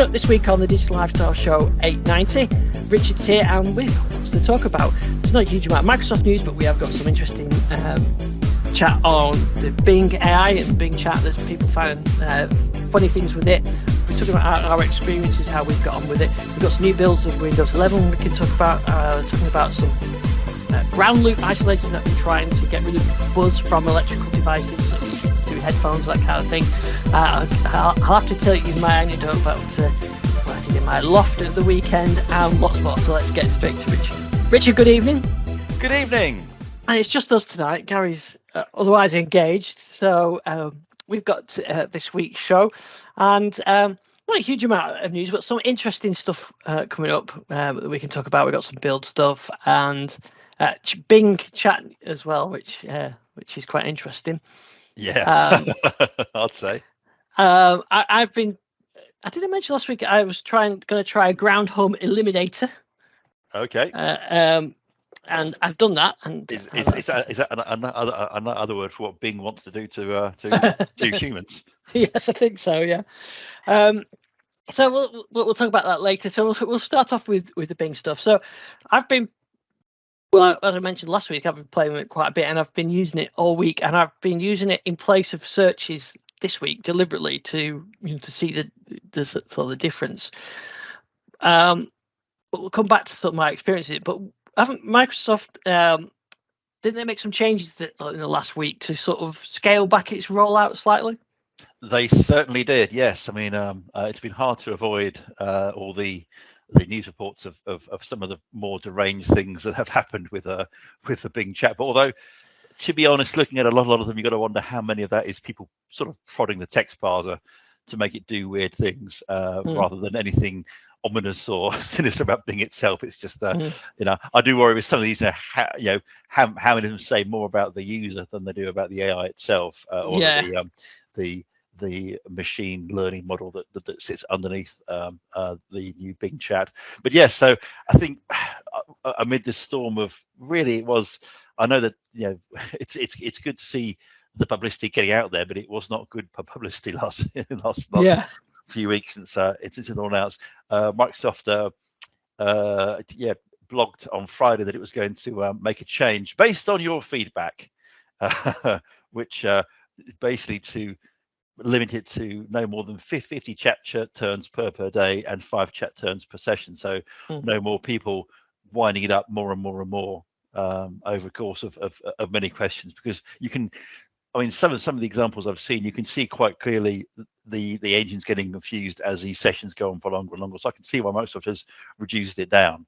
Coming up this week on the Digital Lifestyle Show 890, Richard's here and we've got lots to talk about. There's not a huge amount of Microsoft news, but we have got some interesting chat on the Bing AI and Bing Chat. There's people find funny things with it. We're talking about our experiences, how we've got on with it. We've got some new builds of Windows 11 we can talk about, talking about some ground loop isolators that we're trying to get rid of buzz from electrical devices, through headphones, that kind of thing. I'll have to tell you my anecdote about what I did in my loft at the weekend and lots more. So let's get straight to Richard. Richard, good evening. Good evening. And it's just us tonight. Gary's otherwise engaged. So we've got this week's show and not a huge amount of news, but some interesting stuff coming up that we can talk about. We've got some build stuff and Bing Chat as well, which is quite interesting. Yeah, I'd say. I didn't mention last week I was going to try a ground home eliminator. Okay. And I've done that. And is that another word for what Bing wants to do to humans? Yes, I think so. Yeah. So we'll talk about that later. So we'll start off with the Bing stuff. So well, as I mentioned last week, I've been playing with it quite a bit, and I've been using it all week, and I've been using it in place of searches this week deliberately to see the sort of the difference. But we'll come back to sort of my experience with it. But haven't Microsoft didn't they make some changes in the last week to sort of scale back its rollout slightly? They certainly did. Yes, I mean it's been hard to avoid all the news reports of some of the more deranged things that have happened with the Bing Chat. But although, to be honest, looking at a lot of them, you've got to wonder how many of that is people sort of prodding the text parser to make it do weird things rather than anything ominous or sinister about Bing itself. It's just I do worry with some of these. How many of them say more about the user than they do about the AI itself, or the machine learning model that sits underneath the new Bing Chat. But yes, so I think amid this storm of really, I know that it's good to see the publicity getting out there, but it was not good publicity last few weeks since it all announced. Microsoft blogged on Friday that it was going to make a change based on your feedback, which basically to limit it to no more than 50 chat turns per day and 5 chat turns per session. So no more people winding it up more and more and more over the course of many questions, because you can, I mean, some of the examples I've seen, you can see quite clearly the engine's getting confused as these sessions go on for longer and longer. So I can see why Microsoft has reduced it down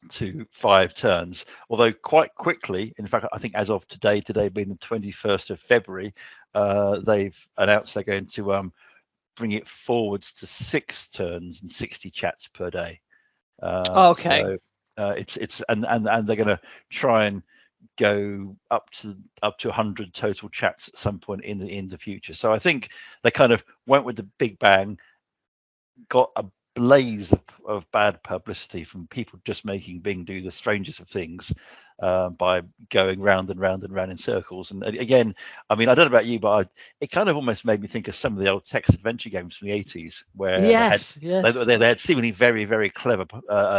to 5 turns. Although quite quickly, in fact, I think as of today being the 21st of February, they've announced they're going to bring it forwards to 6 turns and 60 chats per day. Okay. So it's and they're going to try and go up to 100 total chats at some point in the future. So I think they kind of went with the big bang, got a blaze of bad publicity from people just making Bing do the strangest of things by going round and round and round in circles. And again, I mean, I don't know about you, but it kind of almost made me think of some of the old text adventure games from the 80s, where they had seemingly very, very clever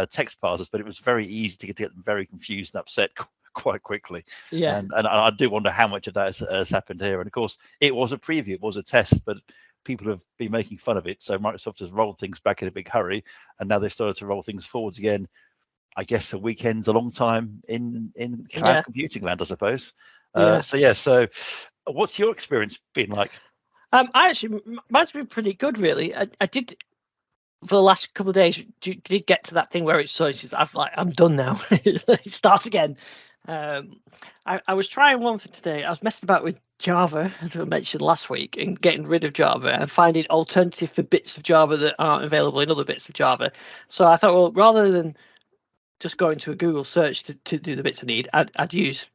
text parsers, but it was very easy to get them very confused and upset quite quickly. Yeah. And I do wonder how much of that has happened here. And of course, it was a preview, it was a test, but people have been making fun of it. So Microsoft has rolled things back in a big hurry, and now they've started to roll things forwards again. I guess a weekend's a long time in cloud computing land, I suppose. So what's your experience been like? Mine's been pretty good, really. I did, for the last couple of days, did get to that thing where it says, I'm done now. Start again. I was trying one for today. I was messing about with Java, as I mentioned last week, and getting rid of Java and finding alternative for bits of Java that aren't available in other bits of Java. So I thought, well, rather than just going to a Google search to do the bits I need, I'd use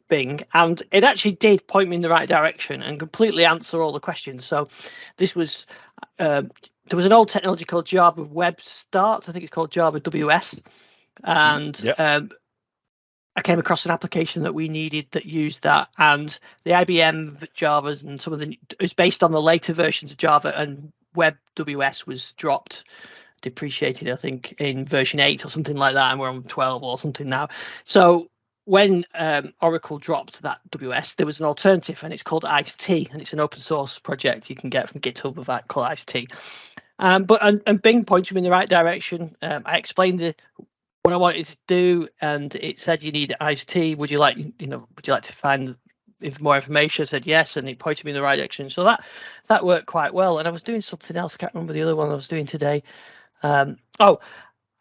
Bing, and it actually did point me in the right direction and completely answer all the questions. So this was there was an old technology called Java Web Start. I think it's called Java WS, and I came across an application that we needed that used that, and the IBM Javas and some of the is based on the later versions of Java, and WebWS was dropped, depreciated, I think, in version 8 or something like that, and we're on 12 or something now. So when Oracle dropped that WS, there was an alternative, and it's called Ice-T, and it's an open source project you can get from GitHub of that called Ice-T. But Bing pointed me in the right direction. I explained what I wanted to do, and it said you need Ice-T. Would you like to find more information? I said yes, and it pointed me in the right direction. So that worked quite well. And I was doing something else. I can't remember the other one I was doing today. I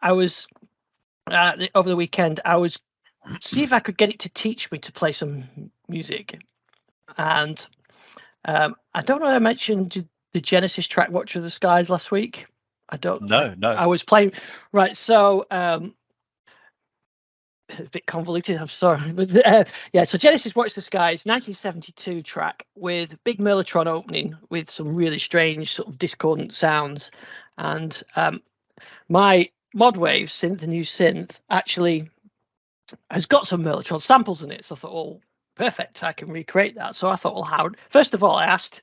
was over the weekend. I was see if I could get it to teach me to play some music, and I don't know. I mentioned the Genesis track "Watcher of the Skies" last week. I don't. No. I was playing right. So it's a bit convoluted. I'm sorry, but yeah. So Genesis "Watch the Skies," 1972 track with big Mellotron opening with some really strange sort of discordant sounds, and my Modwave synth, the new synth, actually has got some Mellotron samples in it. So I thought, oh, perfect, I can recreate that. So I thought, well, how? First of all, I asked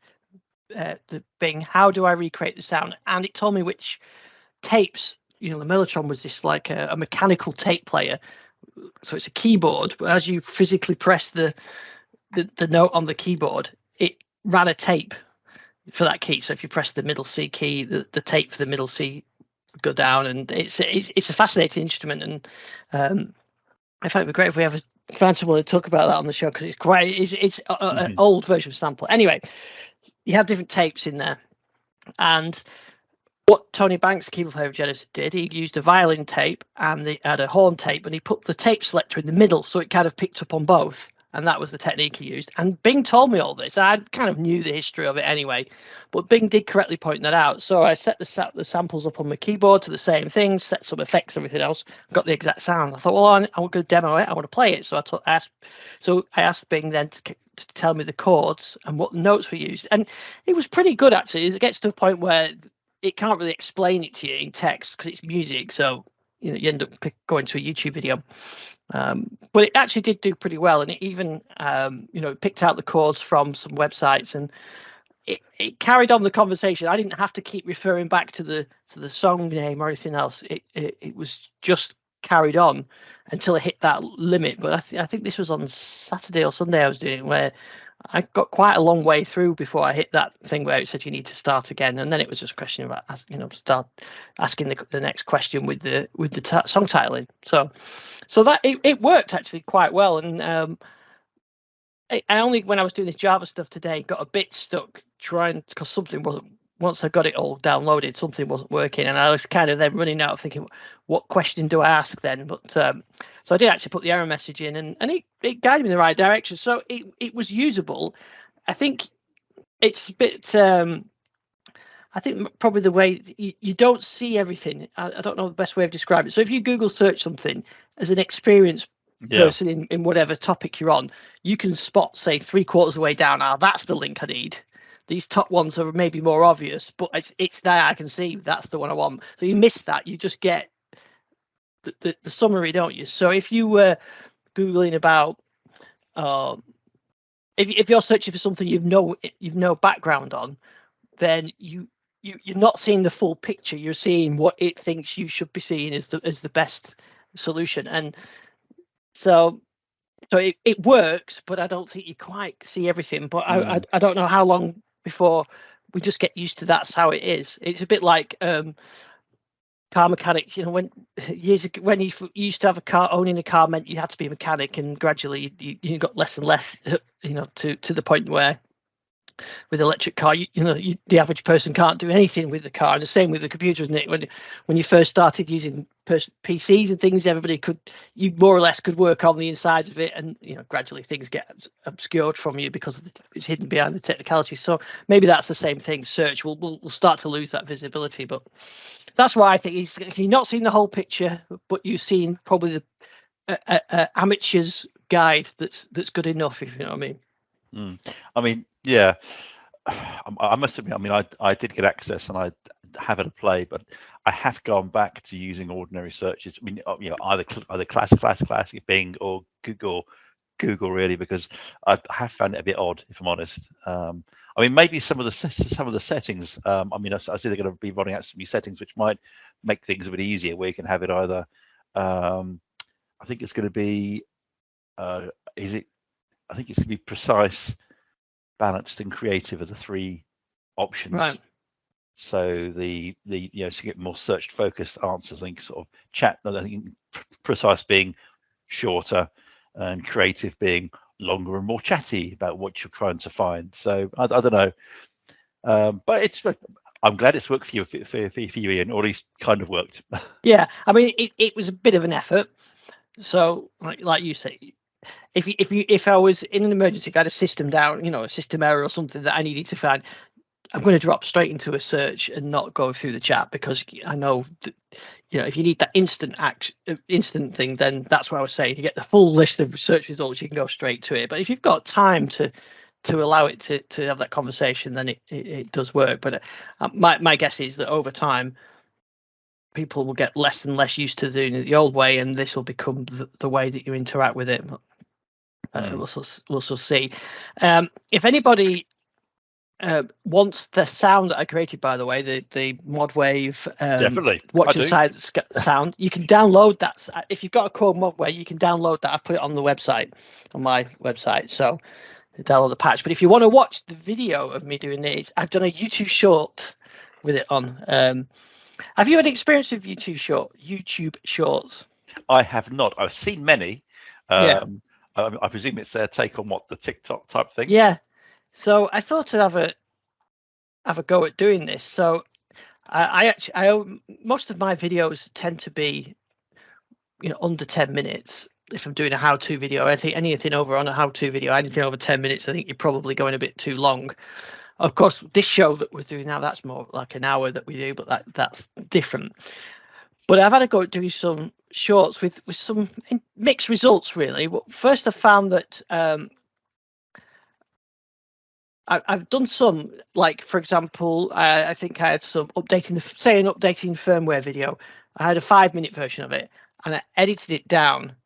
the Bing, how do I recreate the sound? And it told me which tapes. The Mellotron was this like a mechanical tape player. So it's a keyboard, but as you physically press the note on the keyboard, it ran a tape for that key. So if you press the middle C key, the tape for the middle C would go down, and it's a fascinating instrument. And I thought it'd be great if we ever found someone to talk about that on the show, because it's an old version of sample. Anyway, you have different tapes in there, and what Tony Banks, keyboard player of Genesis, did, he used a violin tape and they had a horn tape, and he put the tape selector in the middle so it kind of picked up on both, and that was the technique he used. And Bing told me all this. I kind of knew the history of it anyway, but Bing did correctly point that out. So I set the samples up on my keyboard to the same thing, set some effects, everything else, got the exact sound. I thought, well, I'm going to demo it, I want to play it. So I asked Bing then to tell me the chords and what notes were used, and it was pretty good actually. It gets to a point where it can't really explain it to you in text because it's music, so you end up going to a YouTube video. But it actually did do pretty well, and it even it picked out the chords from some websites, and it carried on the conversation. I didn't have to keep referring back to the song name or anything else. It was just carried on until it hit that limit. But I think this was on Saturday or Sunday I was doing it, where I got quite a long way through before I hit that thing where it said you need to start again, and then it was just a question about start asking the next question with the song titling. So that it worked actually quite well, and I only, when I was doing this Java stuff today, got a bit stuck trying, because something wasn't. Once I got it all downloaded, something wasn't working, and I was kind of then running out thinking, what question do I ask then? But so I did actually put the error message in, and it guided me in the right direction. So it was usable. I think it's a bit. I think probably the way you don't see everything. I don't know the best way of describing it. So if you Google search something as an experienced person in whatever topic you're on, you can spot, say, 3/4 of the way down. That's the link I need. These top ones are maybe more obvious, but it's there. I can see that's the one I want. So you miss that. You just get the summary, don't you? So if you were Googling about, if you're searching for something you've no background on, then you're not seeing the full picture. You're seeing what it thinks you should be seeing as the best solution. And so it works, but I don't think you quite see everything. But I don't know how long before we just get used to that's how it is. It's a bit like car mechanics. When years ago, when you used to have a car, owning a car meant you had to be a mechanic, and gradually you got less and less, to the point where with electric car, the average person can't do anything with the car. And the same with the computer, isn't it? When you first started using PCs and things, you more or less could work on the insides of it, and gradually things get obscured from you because it's hidden behind the technicality. So maybe that's the same thing. Search will start to lose that visibility, but that's why I think you're not seeing the whole picture, but you've seen probably the amateur's guide that's good enough, if you know what I mean. I mean, yeah, I must admit, I did get access and I have it a play, but I have gone back to using ordinary searches. Either classic Bing or Google Google really, because I have found it a bit odd, if I'm honest. I mean, maybe some of the settings. I mean, I see they're going to be running out some new settings, which might make things a bit easier, where you can have it either. I think it's going to be. I think it's going to be precise, balanced, and creative are the three options. Right. So the so you get more searched, focused answers. I think sort of chat. I think precise being shorter, and creative being longer and more chatty about what you're trying to find. So I don't know, but I'm glad it's worked for you, Ian, or at least kind of worked. Yeah, I mean, it was a bit of an effort. So like you say, if I was in an emergency, if I had a system down, a system error or something that I needed to find, I'm going to drop straight into a search and not go through the chat, because I know that, if you need that instant thing, then that's what I was saying. You get the full list of search results, you can go straight to it. But if you've got time to allow it to have that conversation, then it does work. But my guess is that over time, people will get less and less used to doing it the old way, and this will become the way that you interact with it. We'll still see. If anybody wants the sound that I created, by the way, the ModWave definitely watch inside sound, you can download that. If you've got a Korg ModWave, you can download that. I've put it on the website, on my website, so download the patch. But if you want to watch the video of me doing this, I've done a YouTube short with it on. Have you had experience with YouTube shorts? I have not. I've seen many. Yeah. I presume it's their take on the TikTok type thing. Yeah. So I thought I'd have a go at doing this. So I most of my videos tend to be, under 10 minutes. If I'm doing a how-to video, I think anything over on a how-to video, anything over 10 minutes, I think you're probably going a bit too long. Of course, this show that we're doing now, that's more like an hour that we do, but that's different. But I've had a go at doing some shorts with some mixed results, really. Well, first, I found that I've done some, like, for example, I think I had some updating an updating firmware video. I had a 5-minute version of it, and I edited it down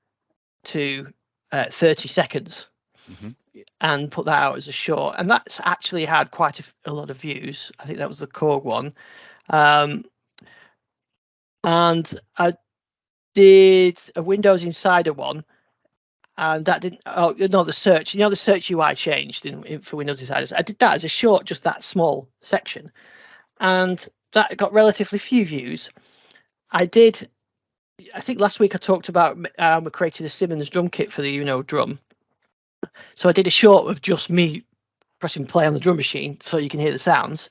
to 30 seconds. Mm-hmm. And put that out as a short, and that's actually had quite a lot of views. I think that was the Korg one, and I did a Windows Insider one, and that didn't. Oh no, the search. The search UI changed for Windows Insiders. I did that as a short, just that small section, and that got relatively few views. I think last week I talked about we created a Simmons drum kit for the drum. So I did a short of just me pressing play on the drum machine so you can hear the sounds,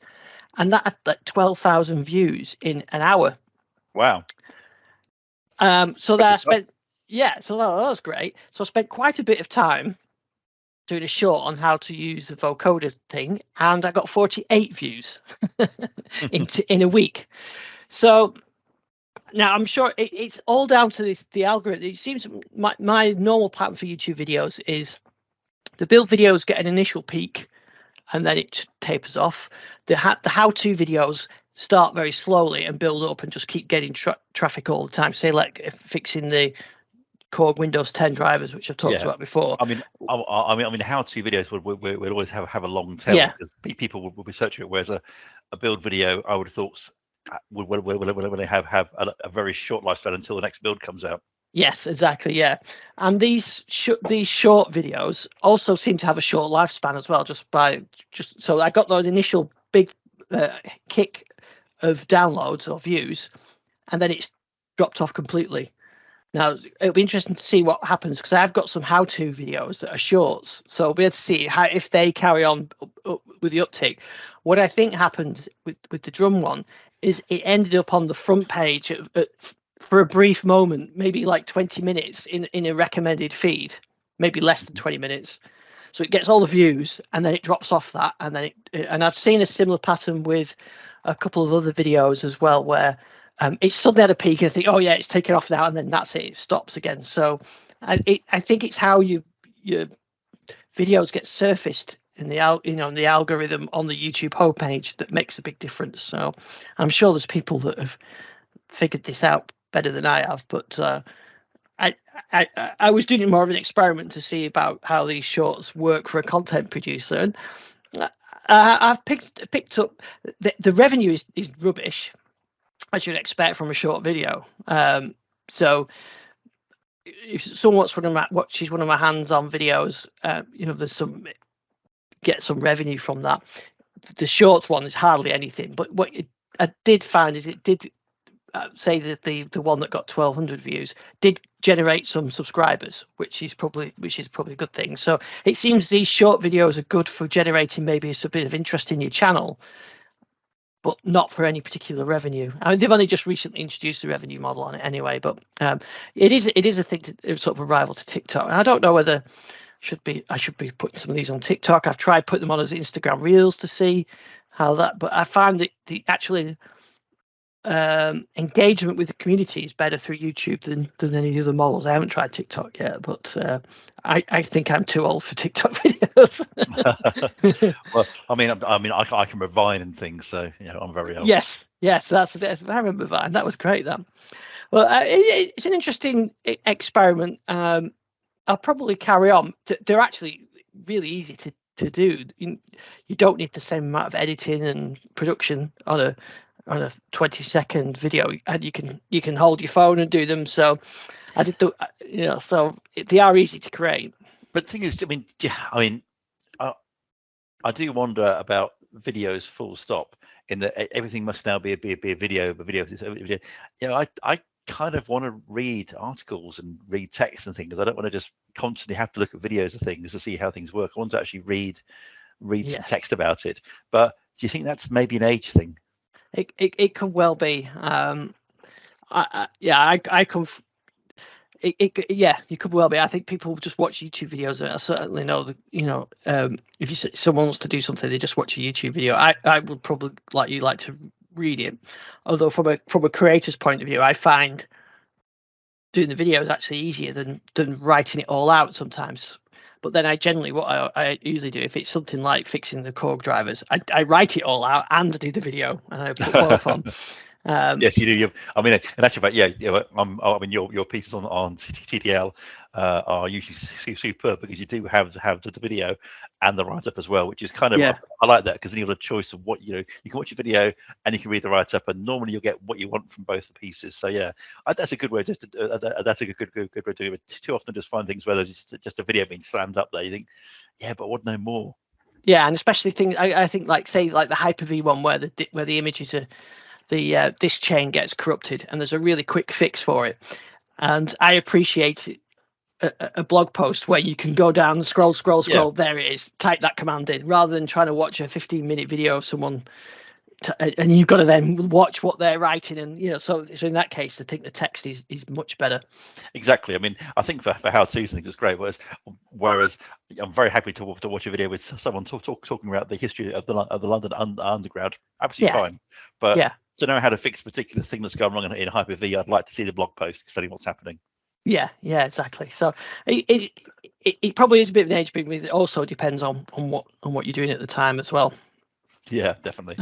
and that had like 12,000 views in an hour. Wow. So that I spent, so that was great. So I spent quite a bit of time doing a short on how to use the vocoder thing, and I got 48 views in a week. So now I'm sure it's all down to the algorithm. It seems my normal pattern for YouTube videos is the build videos get an initial peak and then it tapers off. The how-to videos start very slowly and build up and just keep getting traffic all the time. Say like fixing the Korg Windows 10 drivers, which I've talked about before. I mean, how-to videos would always have a long tail, because people will be searching it. Whereas a build video, I would have thought would have a very short lifespan until the next build comes out. Yes, exactly. Yeah, and these short videos also seem to have a short lifespan as well. So I got those initial big kick of downloads or views, and then it's dropped off completely. Now it'll be interesting to see what happens, because I've got some how-to videos that are shorts, so we'll be able to see if they carry on with the uptick. What I think happened with the drum one is it ended up on the front page for a brief moment, maybe like 20 minutes in a recommended feed, maybe less than 20 minutes. So it gets all the views and then it drops off that. And then and I've seen a similar pattern with a couple of other videos as well, where it's suddenly at a peak and I think, oh yeah, it's taken off now. And then that's it stops again. So I think it's how your videos get surfaced in the the algorithm on the YouTube homepage that makes a big difference. So I'm sure there's people that have figured this out better than I have, but I was doing more of an experiment to see about how these shorts work for a content producer, and I've picked up the revenue is rubbish, as you'd expect from a short video. So if someone watches one of my hands-on videos, there's get some revenue from that. The shorts one is hardly anything, but what I did find is it did say that the one that got 1,200 views did generate some subscribers, which is probably a good thing. So it seems these short videos are good for generating maybe a bit of interest in your channel, but not for any particular revenue. I mean, they've only just recently introduced the revenue model on it anyway, but it is a thing to sort of a rival to TikTok. And I don't know whether I should be putting some of these on TikTok. I've tried putting them on as Instagram Reels to see how that, but I find that the actually engagement with the community is better through YouTube than any other models. I haven't tried TikTok yet, but I think I'm too old for TikTok videos. Well, I mean, I can Vine and things, so I'm very old. Yes, that's I remember Vine. That was great. Then, well, it's an interesting experiment. I'll probably carry on. They're actually really easy to do. You don't need the same amount of editing and production on a 20-second video, and you can hold your phone and do them. So I did so they are easy to create. But the thing is, I do wonder about videos full stop, in that everything must now be a video. I kind of want to read articles and read text and things. I don't want to just constantly have to look at videos of things to see how things work. I want to actually read some text about it. But do you think that's maybe an age thing? It could well be. I come. You could well be. I think people just watch YouTube videos. I certainly know that if someone wants to do something, they just watch a YouTube video. I would probably like to read it. Although from a creator's point of view, I find doing the video is actually easier than writing it all out sometimes. But then what I usually do, if it's something like fixing the Korg drivers, I write it all out and do the video, and I put both on. Yes, you do. In actual fact, your pieces on TTL are usually superb, because you do have the video and the write-up as well, which is kind of, I like that, because then you have a choice of what you can watch a video and you can read the write-up, and normally you'll get what you want from both the pieces. So that's a good way that's a good way to do it. Too often I just find things where there's just a video being slammed up there, you think, I want no more. Yeah, and especially things I think like the Hyper-V one where the images are the disk chain gets corrupted, and there's a really quick fix for it. And I appreciate a blog post where you can go down and scroll. There it is. Type that command in, rather than trying to watch a 15-minute video of someone, and you've got to then watch what they're writing. And so in that case, I think the text is much better. Exactly. I mean, I think for how-to things, it's great. Whereas I'm very happy to watch a video with someone talking about the history of the London Underground. Absolutely fine. But to know how to fix a particular thing that's going wrong in Hyper-V, I'd like to see the blog post explaining what's happening. Yeah, exactly. So it probably is a bit of an age thing. It also depends on what you're doing at the time as well. Yeah, definitely.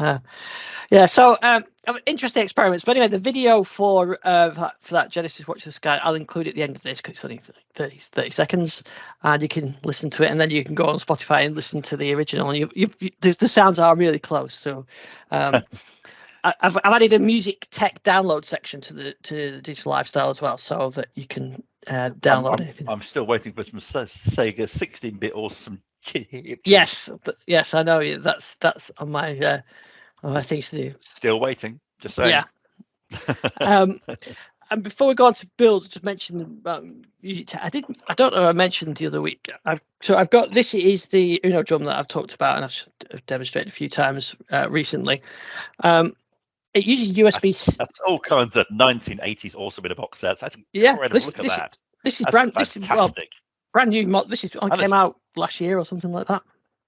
So interesting experiments. But anyway, the video for that Genesis Watch the Sky, I'll include at the end of this, because it's only 30 seconds, and you can listen to it, and then you can go on Spotify and listen to the original. And the sounds are really close. So I've added a music tech download section to the Digital Lifestyle as well, so that you can download anything. I'm still waiting for some Sega 16-bit or some chips. Yes, I know. That's on my things to do. Still waiting. Just saying. Yeah. And before we go on to builds, just mention music tech. I don't know. I mentioned the other week. I've got this. Is the Uno drum that I've talked about and I've demonstrated a few times recently. It uses USB. That's all kinds of 1980s awesome in a box set. That's incredible. Look at that. This is fantastic. Brand new mod. This came out last year or something like that.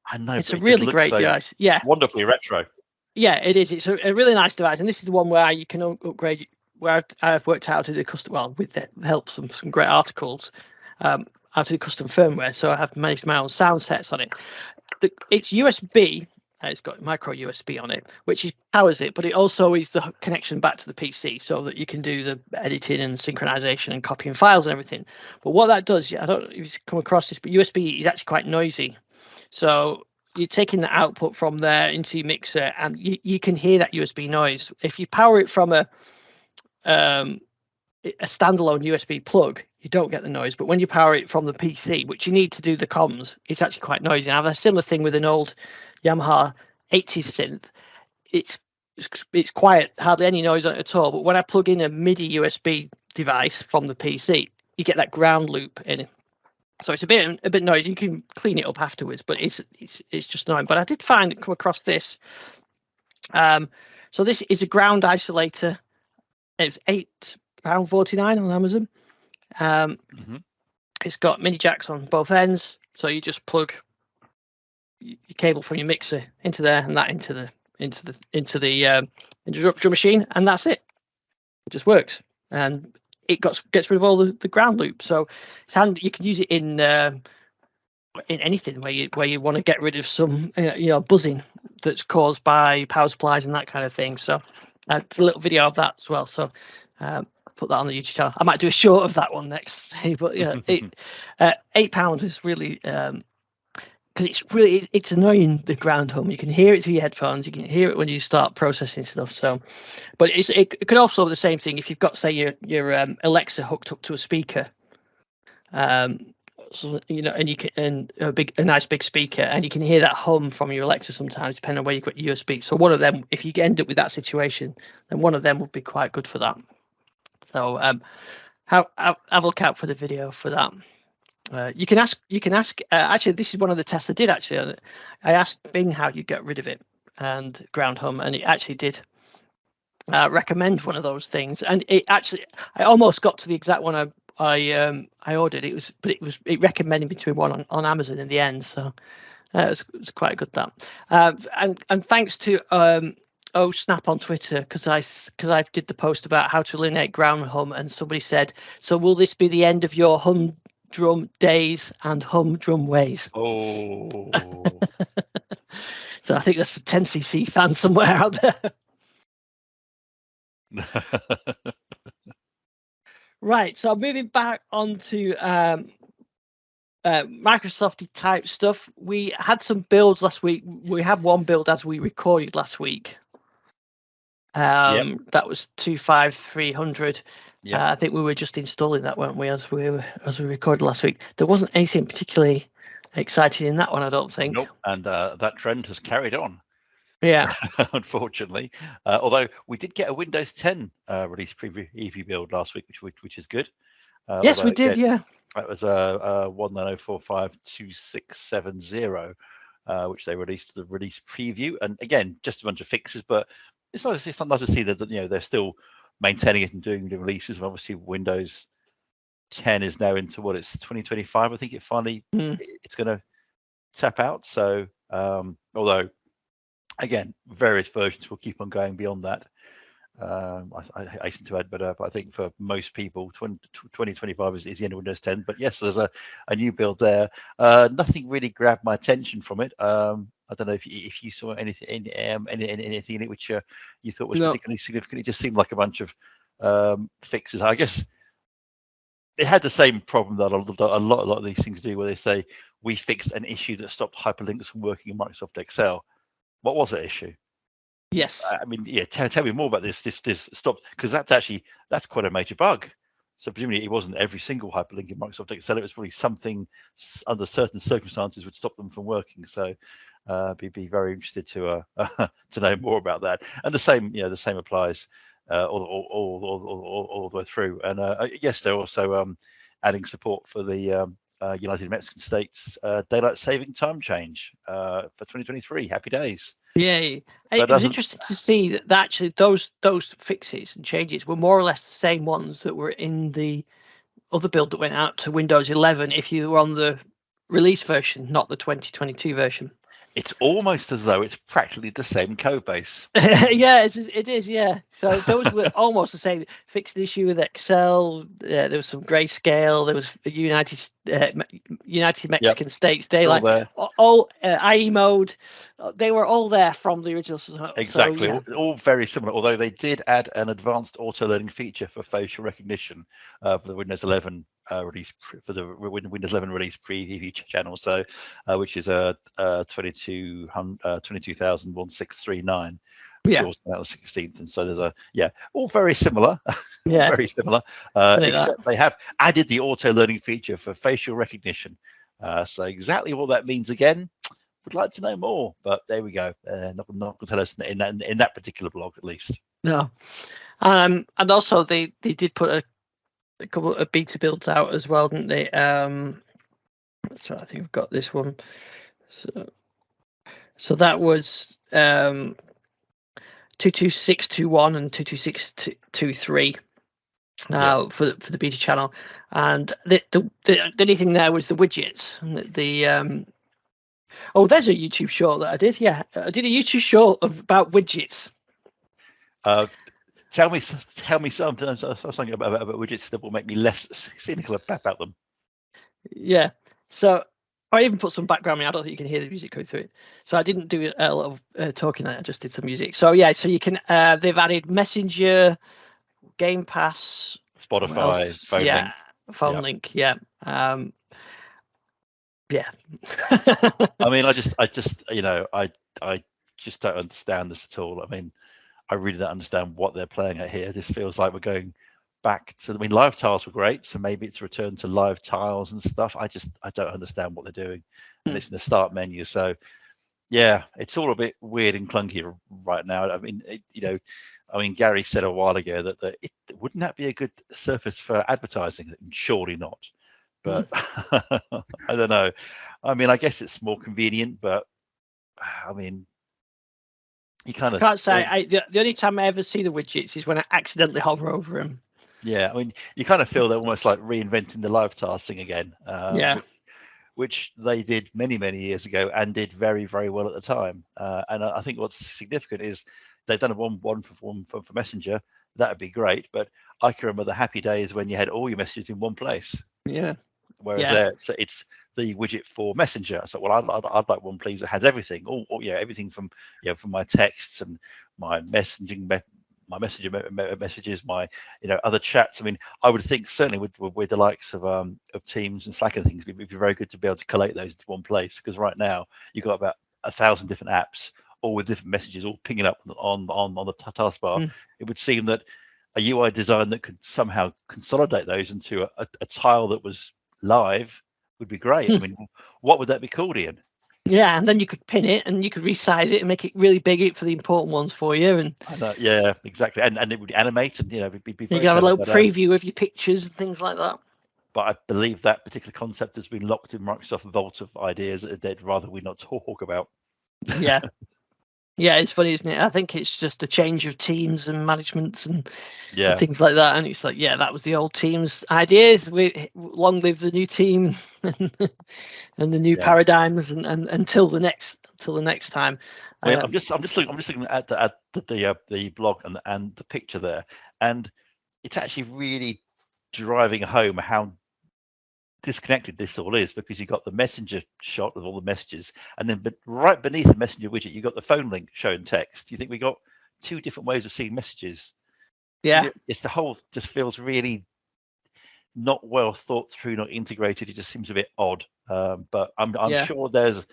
I know. It's a really great device. Yeah. Wonderfully retro. Yeah, it is. It's a really nice device, and this is the one where you can upgrade. Where I've worked out to the custom. With the help some great articles, out to the custom firmware. So I have managed my own sound sets on it. It's USB. It's got micro USB on it, which powers it, but it also is the connection back to the PC so that you can do the editing and synchronization and copying files and everything. But what that does, I don't know if you've come across this, but USB is actually quite noisy. So you're taking the output from there into your mixer, and you can hear that USB noise. If you power it from a standalone USB plug, you don't get the noise. But when you power it from the PC, which you need to do the comms, it's actually quite noisy. I have a similar thing with an old Yamaha 80s synth. It's quiet, hardly any noise on it at all. But when I plug in a MIDI USB device from the PC, you get that ground loop in it. So it's a bit noisy. You can clean it up afterwards, but it's just annoying. But I did come across this. So this is a ground isolator. It's £8.49 on Amazon. It's got mini jacks on both ends, so you just plug your cable from your mixer into there and that into the drum machine, and that's it. It just works, and it gets rid of all the ground loop. So it's handy. You can use it in anything where you want to get rid of some buzzing that's caused by power supplies and that kind of thing. So it's a little video of that as well. So put that on the YouTube channel. I might do a short of that one next. But yeah, £8 is really because it's annoying, the ground hum. You can hear it through your headphones. You can hear it when you start processing stuff. So, but it could also be the same thing if you've got, say, your Alexa hooked up to a speaker. So, and you can a nice big speaker, and you can hear that hum from your Alexa sometimes, depending on where you've got your USB. So one of them, if you end up with that situation, then one of them would be quite good for that. So have a look out for the video for that. You can ask. Actually, this is one of the tests I did. Actually, I asked Bing how you get rid of it and ground hum, and it actually did recommend one of those things. And I almost got to the exact one I ordered. It recommended between one on Amazon in the end. So it was quite good that. And thanks to Snap on Twitter, because I did the post about how to eliminate ground hum, and somebody said, "So will this be the end of your humdrum days and humdrum ways?" Oh. So I think there's a 10cc fan somewhere out there. Right, so moving back onto Microsoft type stuff. We had some builds last week. We had one build as we recorded last week. That was 25300. I think we were just installing that, weren't we, as we recorded last week. There wasn't anything particularly exciting in that one, I don't think. Nope. And that trend has carried on. Yeah. Unfortunately, although we did get a Windows 10 release preview EV build last week, which is good. Yes, we did. Yeah. That was 190452670, which they released the release preview, and again, just a bunch of fixes, but it's nice to see that they're still maintaining it and doing the releases. And obviously, Windows 10 is now into what, it's 2025. I think it finally it's going to tap out. So although again, various versions will keep on going beyond that. I hasten to add, but I think for most people, 2025 is the end of Windows 10. But yes, there's a new build there. Nothing really grabbed my attention from it. I don't know if you saw anything in it which you thought was particularly significant. It just seemed like a bunch of fixes. I guess it had the same problem that a lot of these things do, where they say we fixed an issue that stopped hyperlinks from working in Microsoft Excel. What was that issue? Yes. I mean, yeah. Tell me more about this. This stopped, because that's quite a major bug. So presumably it wasn't every single hyperlink in Microsoft Excel. It was probably something under certain circumstances would stop them from working. So be very interested to know more about that. And the same applies all the way through. And yes, they're also adding support for the United Mexican States daylight saving time change for 2023. Happy days. Yeah, it was interesting to see that actually those fixes and changes were more or less the same ones that were in the other build that went out to Windows 11 if you were on the release version, not the 2022 version. It's almost as though it's practically the same code base. Yeah, it is. Yeah. So those were almost the same. Fixed issue with Excel. There was some grayscale. There was United Mexican States Daylight. All IE mode. They were all there from the original. Exactly. So, yeah. All very similar. Although they did add an advanced auto learning feature for facial recognition for the Windows 11 release, for the Windows 11 release preview channel. So, which is a 22,169, which also out the 16th. And so there's all very similar. Yeah, very similar. Except they have added the auto learning feature for facial recognition. So exactly what that means again, would like to know more, but there we go. Not going to tell us in that particular blog, at least. No, and also they did put a couple of beta builds out as well, didn't they? So I think we've got this one. So that was 22621 and 22623 for the beta channel, and the only thing there was the widgets. Oh, there's a YouTube short that I did. Yeah, I did a YouTube short about widgets. Tell me something about widgets that will make me less cynical about them. Yeah. So I even put some background music. I don't think you can hear the music going through it. So I didn't do a lot of talking. I just did some music. So yeah. So you can. They've added Messenger, Game Pass, Spotify, phone link. Phone link. Yeah. Yeah. I mean, I just I just don't understand this at all. I mean, I really don't understand what they're playing at here. This feels like we're going back to, I mean, live tiles were great, so maybe it's a return to live tiles and stuff. I don't understand what they're doing. And it's in the start menu. So yeah, it's all a bit weird and clunky right now. I mean, Gary said a while ago that wouldn't that be a good surface for advertising? Surely not. But I don't know. I mean, I guess it's more convenient, but I mean, you kind of can't say. The only time I ever see the widgets is when I accidentally hover over them. Yeah, I mean, you kind of feel they're almost like reinventing the live task thing again. Which they did many years ago and did very well at the time. And I think what's significant is they've done a one for Messenger. That would be great, but I can remember the happy days when you had all your messages in one place. Yeah. Whereas so it's the widget for Messenger. So, well, I'd like one, please, that has everything. Everything from from my texts and my messaging, my messages, my other chats. I mean, I would think certainly with the likes of Teams and Slack and things, it'd be very good to be able to collate those into one place. Because right now you've got about 1,000 different apps, all with different messages, all pinging up on the taskbar. It would seem that a UI design that could somehow consolidate those into a tile that was live would be great. I mean, what would that be called, Ian? Yeah, and then you could pin it and you could resize it and make it really big for the important ones for you. And yeah, exactly. And it would animate and be you could have a little preview of your pictures and things like that. But I believe that particular concept has been locked in Microsoft Vault of ideas that they'd rather we not talk about. Yeah. Yeah, it's funny, isn't it? I think it's just a change of teams and managements and things like that. And it's like, that was the old team's ideas. We long live the new team and the new paradigms, and until the next time. I'm just looking at the blog and the picture there, and it's actually really driving home how disconnected this all is, because you've got the Messenger shot with all the messages, and then right beneath the Messenger widget you've got the phone link showing text. You think we got two different ways of seeing messages? It's the whole just feels really not well thought through, not integrated. It just seems a bit odd, but I'm sure there's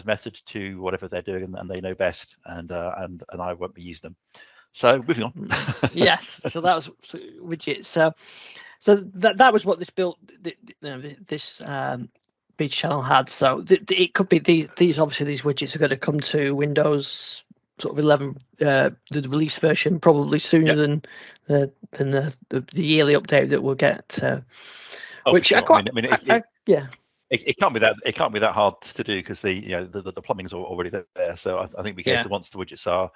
method to whatever they're doing, and they know best, and I won't be using them. So moving on. Yes, so that was widgets. So that was what this built. This beta channel had. So it could be these obviously these widgets are going to come to Windows sort of 11, the release version, probably sooner than the yearly update that we'll get. Which sure. It can't be that hard to do, because the plumbing's already there. So I think the case that once the widgets are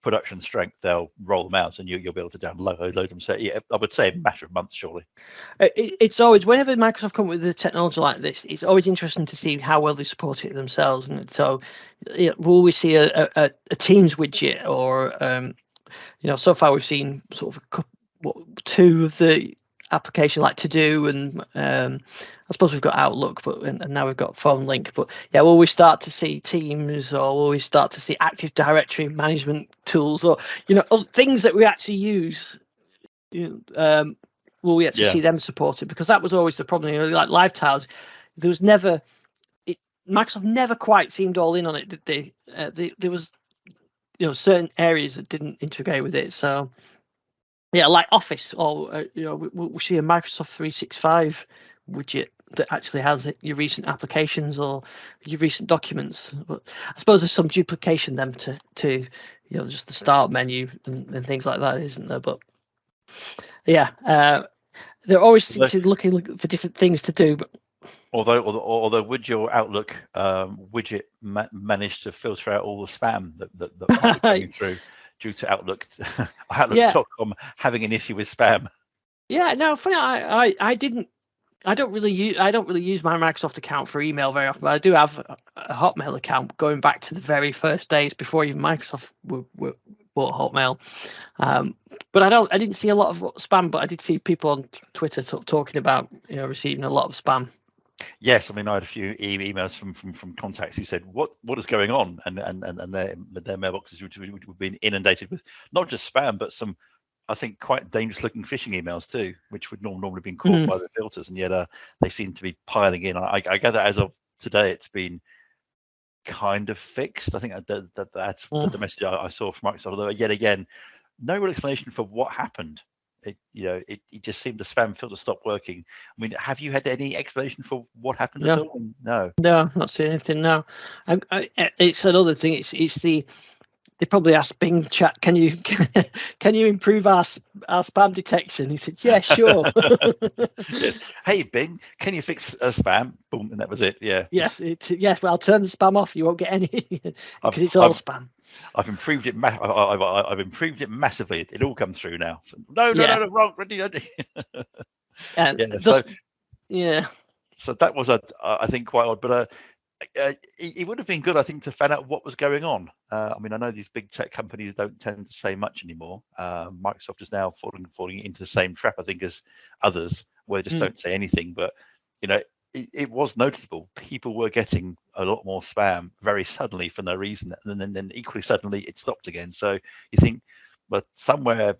production strength, they'll roll them out and you'll be able to download them. So yeah, I would say a matter of months, surely. It's always, whenever Microsoft come up with a technology like this, it's always interesting to see how well they support it themselves. And so, will we see a Teams widget, or so far we've seen sort of two of the applications like To Do, and I suppose we've got Outlook, but and now we've got Phone Link. But yeah, will we start to see Teams, or will we start to see Active Directory management tools, or things that we actually use? Will we actually see them supported? Because that was always the problem. Like Live Tiles, there was never. Microsoft never quite seemed all in on it, did they? There was, certain areas that didn't integrate with it. So, yeah, like Office, or we see a Microsoft 365 widget that actually has your recent applications or your recent documents. But I suppose there's some duplication then to just the start menu and things like that, isn't there? But yeah, they're always looking for different things to do. But although would your Outlook widget manage to filter out all the spam that might be coming through due to Outlook.com having an issue with spam? Yeah, no, funny. I don't really use my Microsoft account for email very often, but I do have a Hotmail account going back to the very first days before even Microsoft bought Hotmail. But I didn't see a lot of spam, but I did see people on Twitter talking about receiving a lot of spam. Yes, I mean, I had a few emails from contacts who said what is going on, and their mailboxes would be inundated with not just spam, but some, I think, quite dangerous looking phishing emails too, which would normally been caught by the filters, and yet they seem to be piling in. I gather as of today it's been kind of fixed. I think that's the message I saw from Microsoft, although yet again, no real explanation for what happened. It just seemed the spam filter stopped working. I mean, have you had any explanation for what happened at all? No, not seen anything. No, it's another thing. It's they probably asked Bing chat, can you improve our spam detection? He said, yeah, sure. Yes. Hey Bing, can you fix spam? Boom, and that was it. Yeah. Yes. Yes. Well, I'll turn the spam off. You won't get any because it's all spam. I've improved it. I've improved it massively. It all comes through now. So, no, wrong. So that was I think quite odd, but it would have been good, I think, to find out what was going on. I mean, I know these big tech companies don't tend to say much anymore. Microsoft is now falling into the same trap, I think, as others, where they just don't say anything. But it was noticeable. People were getting a lot more spam very suddenly for no reason, and then equally suddenly it stopped again. So you think, but somewhere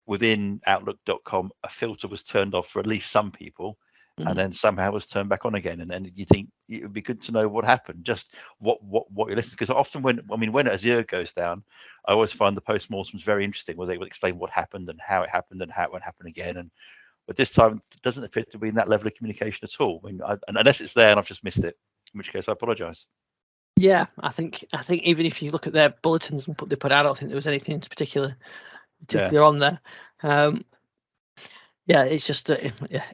within Outlook.com, a filter was turned off for at least some people, and then somehow was turned back on again. And you think it would be good to know what happened, just what you're listening, because often when Azure goes down, I always find the postmortems very interesting, where they will explain what happened and how it happened and how it won't happen again. But this time, it doesn't appear to be in that level of communication at all. I mean, unless it's there and I've just missed it, in which case I apologise. Yeah, I think even if you look at their bulletins and they put out, I don't think there was anything particular on there. Yeah, it's just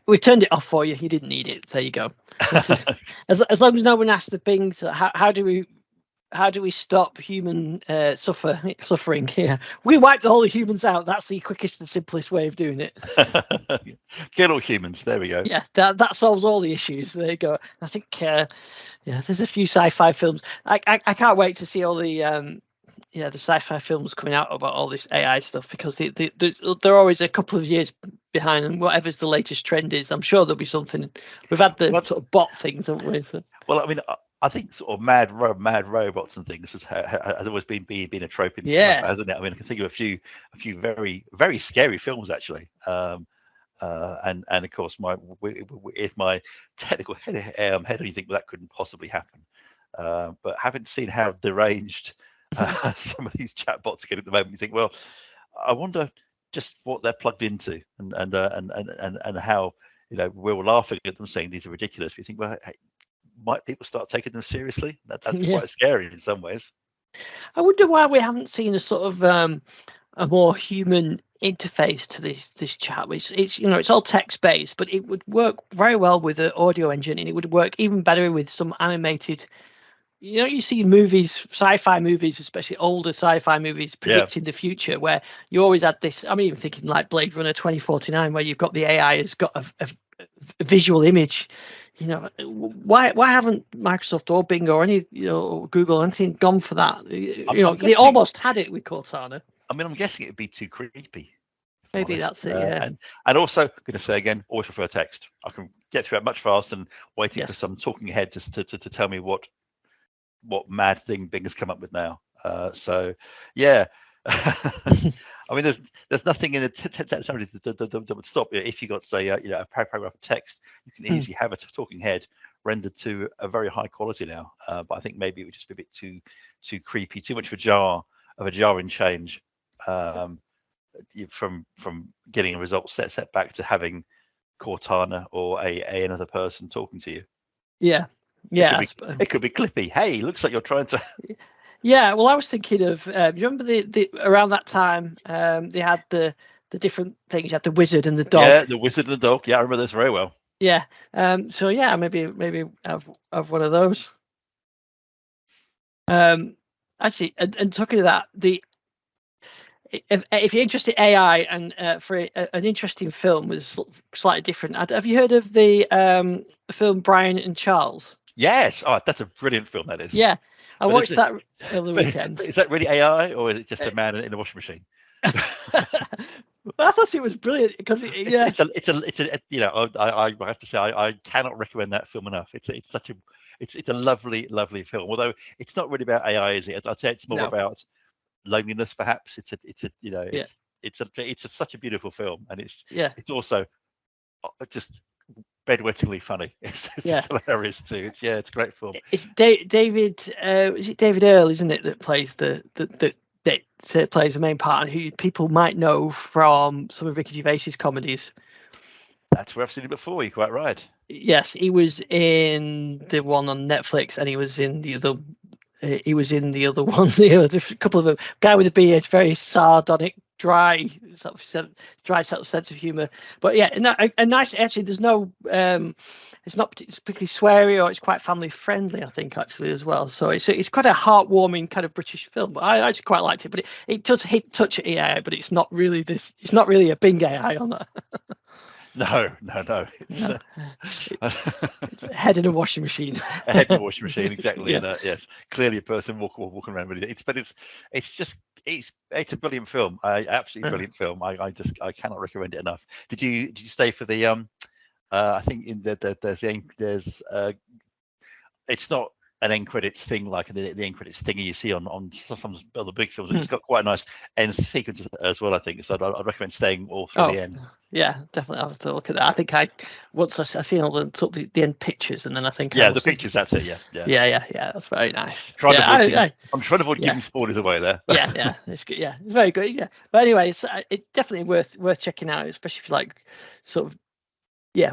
we turned it off for you. You didn't need it. There you go. As long as no one asked the Bing, so how do we stop human suffering here? We wipe the whole of humans out. That's the quickest and simplest way of doing it. Kill all humans. There we go. Yeah, that solves all the issues. There you go. I think there's a few sci-fi films. I can't wait to see all the the sci-fi films coming out about all this AI stuff, because they're always a couple of years behind, and whatever's the latest trend is, I'm sure there'll be something. We've had the sort of bot things, haven't we? Well, I mean, I think sort of mad robots and things has always been a trope in cinema, hasn't it? I mean, I can think of a few very, very scary films actually. And of course, if my technical head, you think, well, that couldn't possibly happen. But having seen how deranged some of these chatbots get at the moment, you think, well, I wonder just what they're plugged into, and how we're all laughing at them saying these are ridiculous. But you think, well, hey, might people start taking them seriously? That's quite scary in some ways. I wonder why we haven't seen a sort of a more human interface to this chat. It's all text based, but it would work very well with an audio engine, and it would work even better with some animated you see movies, sci-fi movies, especially older sci-fi movies, predicting the future, where you always had this. I'm even thinking like Blade Runner 2049, where you've got the AI has got a visual image. Why haven't Microsoft or Bing or any Google or anything gone for that? They almost had it with Cortana. I mean, I'm guessing it'd be too creepy. Maybe that's it. Yeah. And also, I'm going to say again, always prefer text. I can get through it much faster than waiting for some talking head to tell me what mad thing Bing has come up with now. So yeah. I mean, there's nothing in the technology that would stop you. If you got, say, a paragraph of text, you can easily have a talking head rendered to a very high quality now. But I think maybe it would just be a bit too creepy, too much of a jarring change from getting a result set back to having Cortana or another person talking to you. Yeah. It could be clippy. Hey, looks like you're trying to. Yeah, well, I was thinking of. You remember the around that time they had the different things. You had the wizard and the dog. Yeah, the wizard and the dog. Yeah, I remember this very well. Yeah. So yeah, maybe have one of those. Actually, and talking to that, if you're interested in AI and for an interesting film was slightly different. Have you heard of the film Brian and Charles? Yes. Oh, that's a brilliant film. That is. Yeah. I watched that over the weekend. Is that really AI or is it just a man in a washing machine? I thought it was brilliant because I have to say I cannot recommend that film enough. It's a lovely film. Although it's not really about AI, is it? I'd say it's more about loneliness, perhaps. It's such a beautiful film, and it's also just bedwettingly funny. It's hilarious too. It's a great film. It's David. Is it David Earl? Isn't it that plays that plays the main part, and who people might know from some of Ricky Gervais's comedies? That's where I've seen it before. You're quite right. Yes, he was in the one on Netflix, and he was in the other. He was in the other one. A couple of them. Guy with a beard, very sardonic, dry sense of humor. But yeah, and nice. Actually, there's no. It's not particularly sweary, or it's quite family friendly, I think, actually, as well. So it's quite a heartwarming kind of British film. But I actually quite liked it. But it does touch at AI, but it's not really this. It's not really a Bing AI on that. No. It's a head in a washing machine. A head in a washing machine, exactly. Yeah. And yes, clearly a person walking around with it. It's a brilliant film. Absolutely brilliant film. I cannot recommend it enough. Did you stay for the I think in there's it's not an end credits thing like the end credits thing you see on some other big films. It's got quite a nice end sequence as well, I think. So I'd recommend staying all through the end. Yeah, definitely. I'll have to look at that. I think once I seen all the end pictures, and then I think the pictures. That's it. Yeah. That's very nice. I'm trying to avoid giving spoilers away there. Yeah, it's good. Yeah, it's very good. Yeah, but anyway, it's definitely worth checking out, especially if you like sort of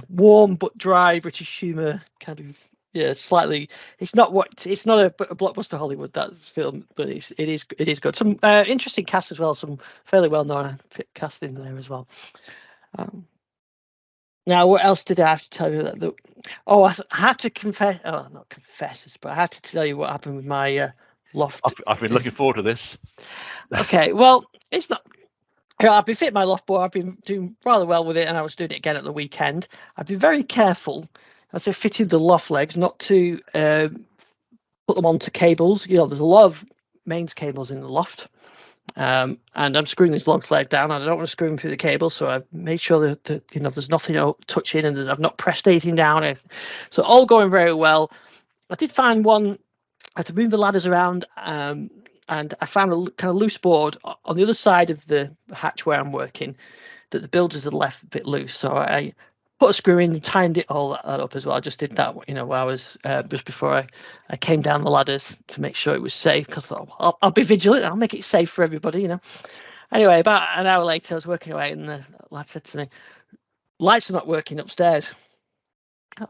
warm but dry British humour kind of. Yeah, slightly. It's not a blockbuster Hollywood, that film, but it is good. Some interesting cast as well. Some fairly well known cast in there as well. Now, what else did I have to tell you? I had to confess. Oh, not confess, but I had to tell you what happened with my loft. I've been looking forward to this. Okay, well, it's not. I've been fitting my loft board. I've been doing rather well with it, and I was doing it again at the weekend. I've been very careful. I say fitting the loft legs, not to put them onto cables. There's a lot of mains cables in the loft, and I'm screwing these loft leg down. And I don't want to screw them through the cable, so I've made sure that there's nothing touching, and that I've not pressed anything down. So all going very well. I did find one. I had to move the ladders around, and I found a kind of loose board on the other side of the hatch where I'm working that the builders had left a bit loose. So I put a screw in and tightened it all that up as well. I just did that, while I was just before I came down the ladders to make sure it was safe, because I'll be vigilant. I'll make it safe for everybody, Anyway, about an hour later, I was working away, and the lad said to me, "Lights are not working upstairs."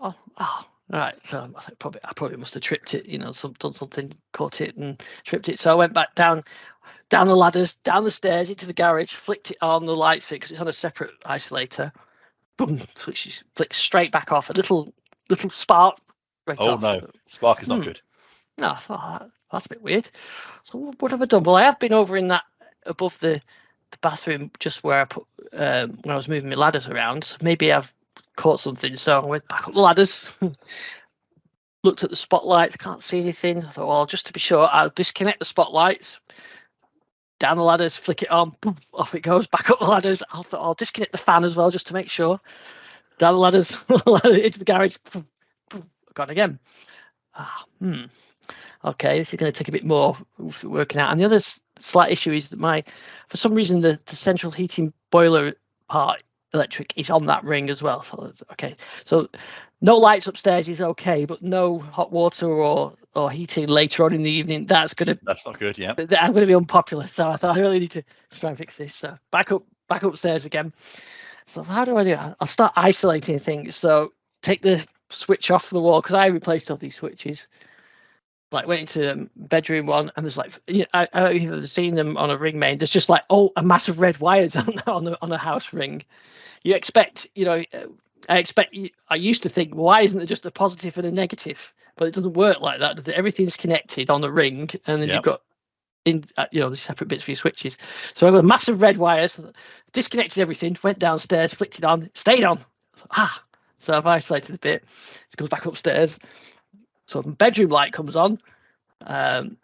Oh, all right. So I think I probably must have tripped it, done something, caught it and tripped it. So I went back down the ladders, down the stairs into the garage, flicked it on the lights fit because it's on a separate isolator. Boom! Flicks straight back off. A little spark. Right off. No, spark is not good. No, I thought that's a bit weird. So what have I done? Well, I have been over in that above the bathroom, just where I put when I was moving my ladders around. So maybe I've caught something. So I went back up the ladders, looked at the spotlights, can't see anything. I thought, well, just to be sure, I'll disconnect the spotlights, down the ladders, flick it on, boom, off it goes, back up the ladders. I'll disconnect the fan as well, just to make sure. Down the ladders, into the garage, boom, boom, gone again. Okay, this is going to take a bit more working out. And the other slight issue is that for some reason, the central heating boiler part electric is on that ring as well. So okay, so no lights upstairs is okay, but no hot water or heating later on in the evening. That's not good. Yeah, I'm going to be unpopular. So I thought I really need to try and fix this. So back upstairs again. So how do I do it? I'll start isolating things. So take the switch off the wall, because I replaced all these switches. Like went into bedroom one, and there's I've seen them on a ring main. There's just a massive red wires on a house ring. You expect, I used to think, why isn't there just a positive and a negative? But it doesn't work like that. Everything's connected on the ring, and then you've got the separate bits for your switches. So I have a massive red wires, disconnected everything, went downstairs, flicked it on, stayed on. So I've isolated a bit. It goes back upstairs. So the bedroom light comes on. One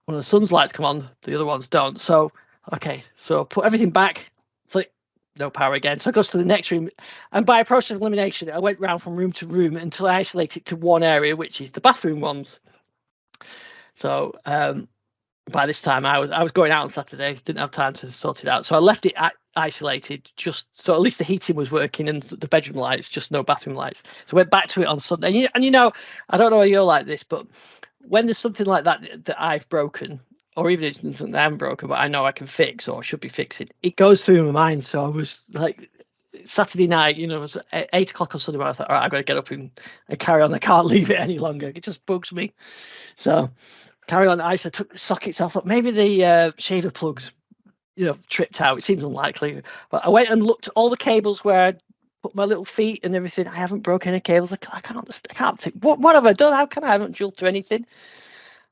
of the son's lights come on, the other ones don't. So, okay, so put everything back, flick, no power again. So it goes to the next room. And by a process of elimination, I went round from room to room until I isolated it to one area, which is the bathroom ones. So by this time, I was going out on Saturday, didn't have time to sort it out. So I left it isolated, just so at least the heating was working and the bedroom lights, just no bathroom lights. So I went back to it on Sunday. And I don't know if you're like this, but when there's something like that I've broken, or even if it's something I haven't broken, but I know I can fix or should be fixing, it goes through my mind. So I was like, Saturday night, it was 8 o'clock on Sunday morning. I thought, all right, I've got to get up and carry on. I can't leave it any longer. It just bugs me. So carry on. I took the sockets off. Maybe the shaver plugs, tripped out. It seems unlikely. But I went and looked at all the cables where I put my little feet and everything. I haven't broken any cables. I can't think. What have I done? How can I? haven't drilled through anything.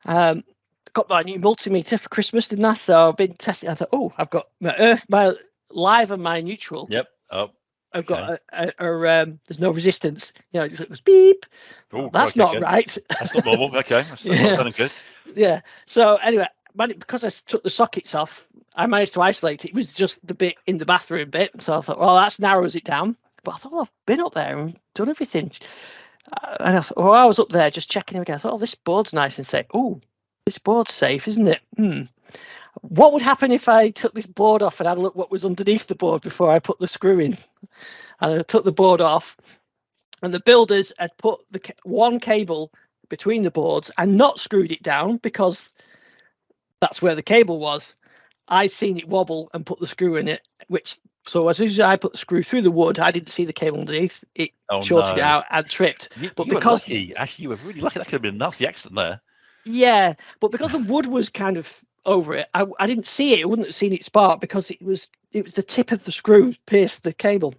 Got my new multimeter for Christmas, didn't I? So I've been testing. I thought, I've got my earth, my live, and my neutral. Yep. Oh. I've got there's no resistance. It was beep. Ooh, that's not right. That's not normal. Okay, that's not sounding good. Yeah. So anyway, because I took the sockets off, I managed to isolate it. It was just the bit in the bathroom bit. So I thought, well, that narrows it down. But I thought, I've been up there and done everything. And I thought, I was up there just checking again. I thought, this board's nice and safe. This board's safe, isn't it? What would happen if I took this board off and had a look what was underneath the board before I put the screw in? And I took the board off, and the builders had put the one cable between the boards and not screwed it down because that's where the cable was. I'd seen it wobble and put the screw in it, so as soon as I put the screw through the wood, I didn't see the cable underneath. It shorted it out and tripped. But because were lucky. Actually, you were really lucky. That could have been a nasty accident there. Yeah, but because the wood was kind of over it, I didn't see it. I wouldn't have seen it spark because it was the tip of the screw pierced the cable.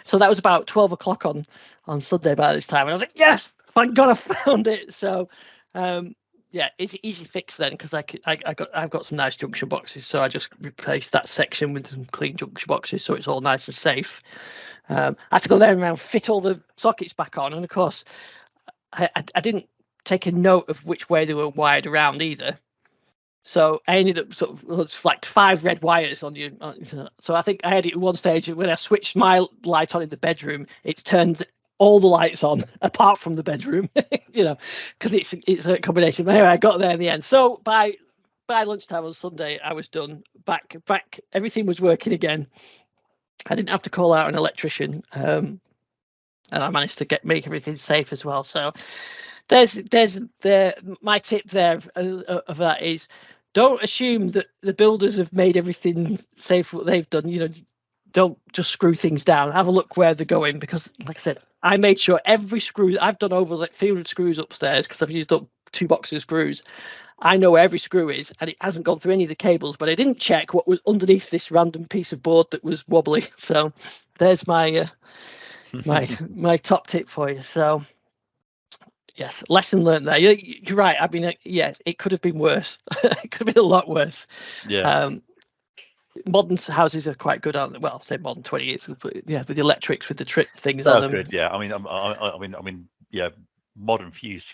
So that was about 12 o'clock on Sunday by this time, and I was like, yes, thank God I found it. So it's an easy fix then, because I've got some nice junction boxes, so I just replaced that section with some clean junction boxes, so it's all nice and safe. I had to go there and fit all the sockets back on, and of course I didn't take a note of which way they were wired around either. So I ended up sort of like 5 red wires on you. So I think I had it at one stage when I switched my light on in the bedroom, it turned all the lights on apart from the bedroom, because it's a combination. But anyway, I got there in the end. So by lunchtime on Sunday, I was done. Back, everything was working again. I didn't have to call out an electrician, and I managed to make everything safe as well. So there's my tip there of that is, don't assume that the builders have made everything safe for what they've done. Don't just screw things down. Have a look where they're going, because, like I said, I made sure every screw. I've done over like 300 screws upstairs because I've used up 2 boxes of screws. I know where every screw is, and it hasn't gone through any of the cables, but I didn't check what was underneath this random piece of board that was wobbly. So there's my my top tip for you. So Yes, lesson learned there. You're right. I mean, yeah, it could have been worse. It could have been a lot worse. Yeah. Modern houses are quite good on, well, say modern 20 years, but yeah, with the electrics, with the trip things Oh, on them. good. Yeah. I mean, yeah. Modern fuse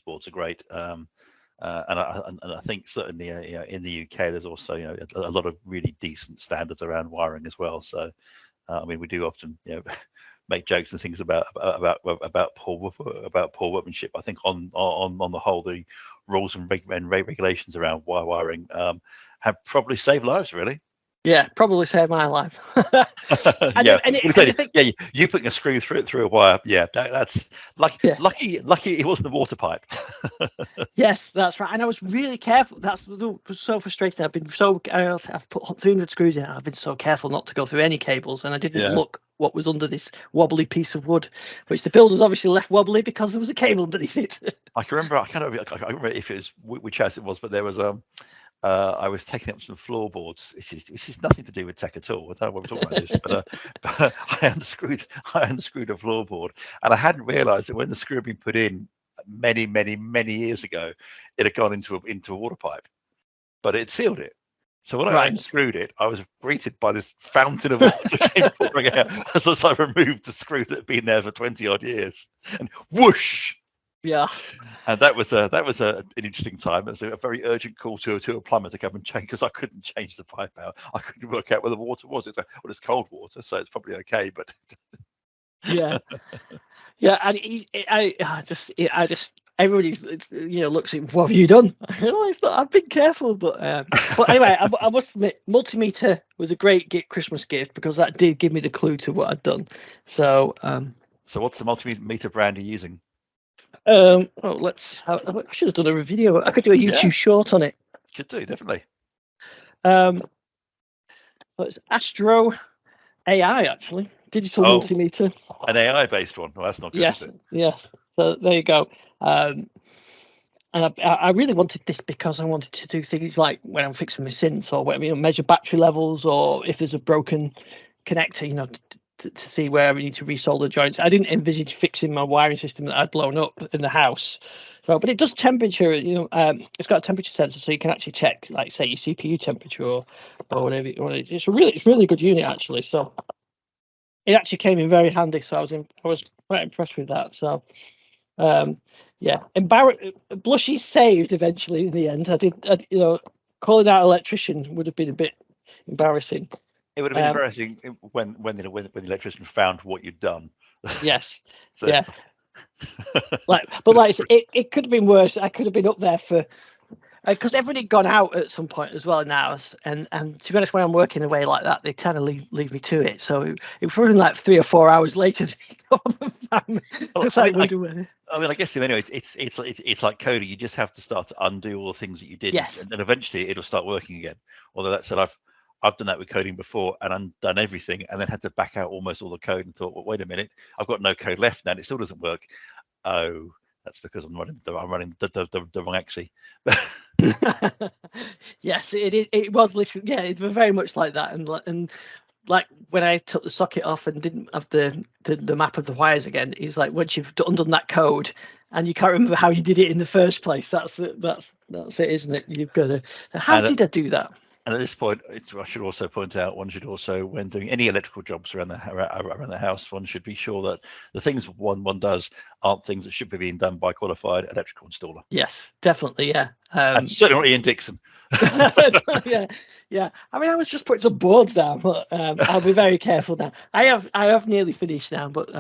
boards are great. And I think certainly in the UK there's also a lot of really decent standards around wiring as well. So I mean, we do often make jokes and things about poor workmanship. I think on the whole, the rules and regulations around wiring have probably saved lives, really. Yeah, probably saved my life. Yeah, you putting a screw through a wire. Yeah, that's lucky. Yeah. Lucky it wasn't the water pipe. Yes, that's right. And I was really careful. That was so frustrating. I've put 300 screws in. I've been so careful not to go through any cables, and I didn't look what was under this wobbly piece of wood, which the builders obviously left wobbly because there was a cable underneath it. I can remember. I can't remember if it was which house it was, but there was I was taking up some floorboards. This is nothing to do with tech at all. I don't know what we're talking about this, but I unscrewed a floorboard, and I hadn't realised that when the screw had been put in many years ago, it had gone into a water pipe, but it sealed it. So when I unscrewed it, I was greeted by this fountain of water came pouring out as I removed the screw that had been there for 20 odd years, and whoosh. Yeah, and that was an interesting time. It was a very urgent call to a plumber to come and change, because I couldn't change the pipe out. I couldn't work out where the water was. It's cold water, so it's probably okay. But yeah, and I just everybody looks at, what have you done? I've been careful, but anyway, I must admit, multimeter was a great Christmas gift, because that did give me the clue to what I'd done. So what's the multimeter brand you're using? I should have done a video. I could do a YouTube short on it. Could do, definitely. It's Astro AI, actually. Digital multimeter. An AI based one. Well, that's not good, is it? Yes. So there you go. And I really wanted this because I wanted to do things like when I'm fixing my synths or whatever, measure battery levels, or if there's a broken connector, to see where we need to resolder joints. I didn't envisage fixing my wiring system that I'd blown up in the house. So, but it does temperature. It's got a temperature sensor, so you can actually check, like, say, your CPU temperature or whatever. It's a really good unit, actually. So it actually came in very handy. So I was quite impressed with that. So Blushy saved eventually in the end. Calling out electrician would have been a bit embarrassing. It would have been embarrassing when the electrician found what you'd done. Yes. Yeah. It could have been worse. I could have been up there for, because everybody had gone out at some point as well in the house, and to be honest, when I'm working away like that, they kind of leave me to it. So it was probably like 3 or 4 hours later. I guess anyway, it's like coding. You just have to start to undo all the things that you did, and then eventually it'll start working again. Although that said, I've done that with coding before and undone everything, and then had to back out almost all the code and thought, well, wait a minute, I've got no code left now and it still doesn't work. Oh, that's because I'm running the wrong axis. Yes, it was literally, it was very much like that. And like when I took the socket off and didn't have the map of the wires again, it's like once you've undone that code and you can't remember how you did it in the first place, that's it, isn't it? You've got to, how did I do that? And at this point, I should also point out, one should also, when doing any electrical jobs around the house, one should be sure that the things one does aren't things that should be being done by a qualified electrical installer. Yes, definitely, yeah. And certainly not Ian Dixon. Yeah. I mean, I was just putting some boards down, but I'll be very careful now. I have nearly finished now, but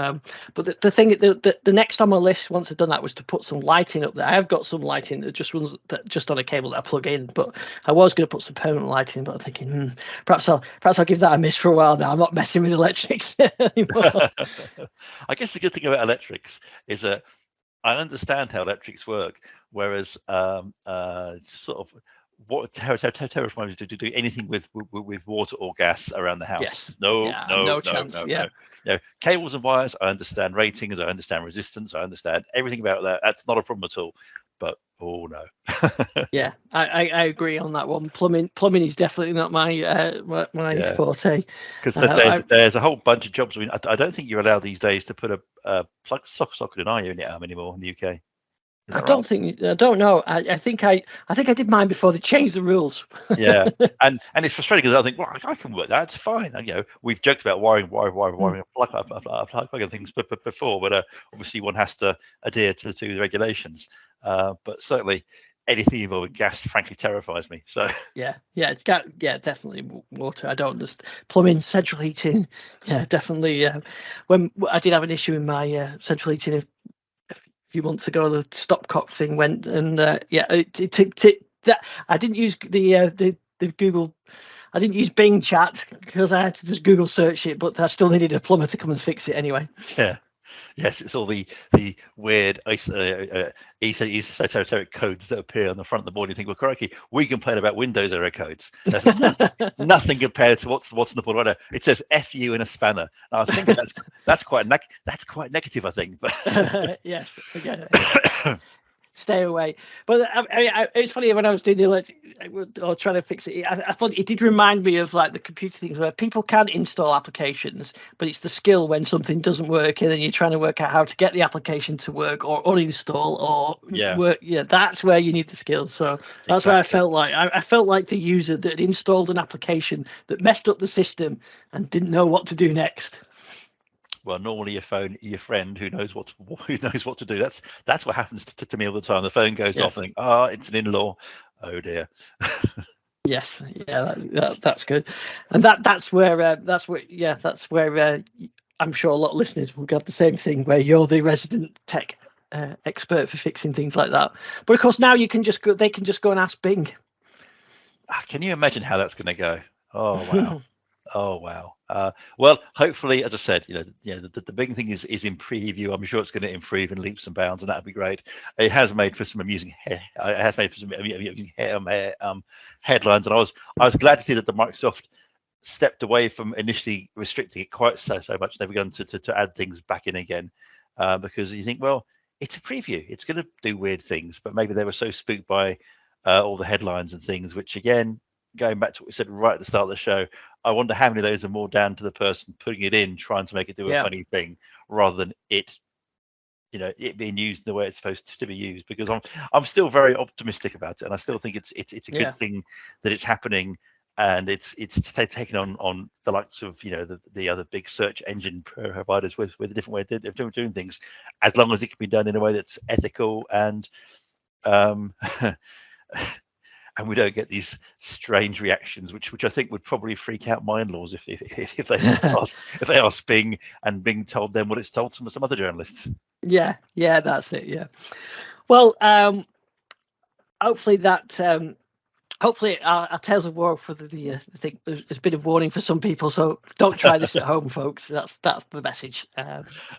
the thing, the next on my list once I've done that was to put some lighting up there. I have got some lighting that just runs just on a cable that I plug in, but I was going to put some permanent lighting, but I'm thinking perhaps I'll give that a miss for a while now. I'm not messing with electrics anymore. I guess the good thing about electrics is that I understand how electrics work, whereas sort of what terrifying to do anything with water or gas around the house. Yes. No chance. No. Cables and wires, I understand ratings, I understand resistance, I understand everything about that. That's not a problem at all. But oh no. Yeah, I agree on that one. Plumbing is definitely not my forte. Because there's a whole bunch of jobs. I mean, I don't think you're allowed these days to put a plug socket in, are you, in your arm anymore in the UK? Is I that don't right? think I don't know. I think I did mine before they changed the rules. Yeah, and it's frustrating because I think, well, I can work that. It's fine. And, we've joked about wiring a plug and things before, but obviously one has to adhere to the regulations. But certainly anything involving gas, frankly, terrifies me. So Yeah, it's got definitely water. I don't understand plumbing, central heating. Yeah, definitely. When I did have an issue in my central heating a few months ago, the stopcock thing went, and that I didn't use the Google. I didn't use Bing chat because I had to just Google search it, but I still needed a plumber to come and fix it anyway. yeah. Yes, it's all the weird esoteric codes that appear on the front of the board. You think, well, crikey, we complain about Windows error codes. There's nothing compared to what's on the board right now. It says "fu" in a spanner. Now, I think that's quite negative. I think, but yes, again. Stay away. But it's funny when I was doing the electric or trying to fix it. I thought it did remind me of like the computer things where people can install applications, but it's the skill when something doesn't work and then you're trying to work out how to get the application to work or uninstall or work. Yeah, that's where you need the skill. So that's where I felt like I felt like the user that had installed an application that messed up the system and didn't know what to do next. Well, normally your phone, your friend who knows what to do. That's what happens to me all the time. The phone goes off, and I think, it's an in-law. Oh dear. Yes, yeah, that's good, and that's where I'm sure a lot of listeners will have the same thing where you're the resident tech expert for fixing things like that. But of course, now they can just go and ask Bing. Can you imagine how that's going to go? Oh wow. Oh wow. Well, hopefully, as I said, the big thing is in preview. I'm sure it's going to improve in leaps and bounds, and that'd be great. It has made for some amusing. Headlines, and I was glad to see that the Microsoft stepped away from initially restricting it quite so much. They've begun to add things back in again, because you think, well, it's a preview. It's going to do weird things, but maybe they were so spooked by all the headlines and things, which again, going back to what we said right at the start of the show, I wonder how many of those are more down to the person putting it in, trying to make it do a funny thing, rather than it being used in the way it's supposed to be used. Because I'm still very optimistic about it, and I still think it's a good thing that it's happening, and it's taken on the likes of the other big search engine providers with a different way of doing things, as long as it can be done in a way that's ethical and and we don't get these strange reactions, which I think would probably freak out my in-laws if they asked Bing and Bing told them what it's told some other journalists. Yeah, that's it. Yeah. Well, hopefully our tales of war for the I think there's been a warning for some people, so don't try this at home, folks. That's the message.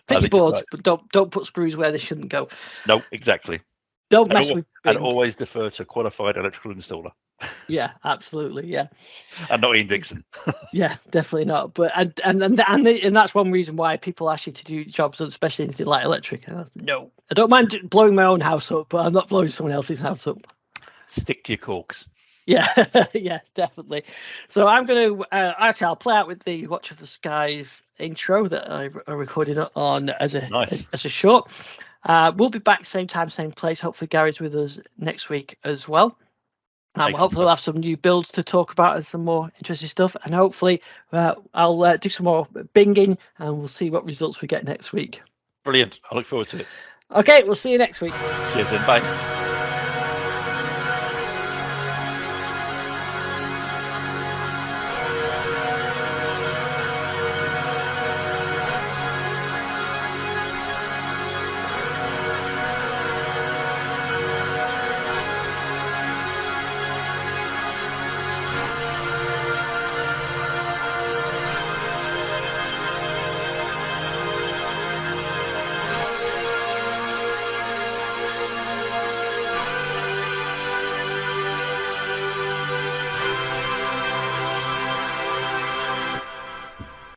Fit your boards, but don't put screws where they shouldn't go. No, exactly. Don't mess with Bing. And always defer to a qualified electrical installer. Yeah, absolutely. Yeah. And not Ian Dixon. Yeah, definitely not. But and that's one reason why people ask you to do jobs, especially anything like electric. No, I don't mind blowing my own house up, but I'm not blowing someone else's house up. Stick to your corks. Yeah, yeah, definitely. So I'm going to actually I'll play out with the Watch of the Skies intro that I recorded on as a short. We'll be back same time, same place. Hopefully Gary's with us next week as well. Hopefully we'll have some new builds to talk about and some more interesting stuff. And hopefully I'll do some more binging and we'll see what results we get next week. Brilliant. I look forward to it. Okay, we'll see you next week. Cheers and bye.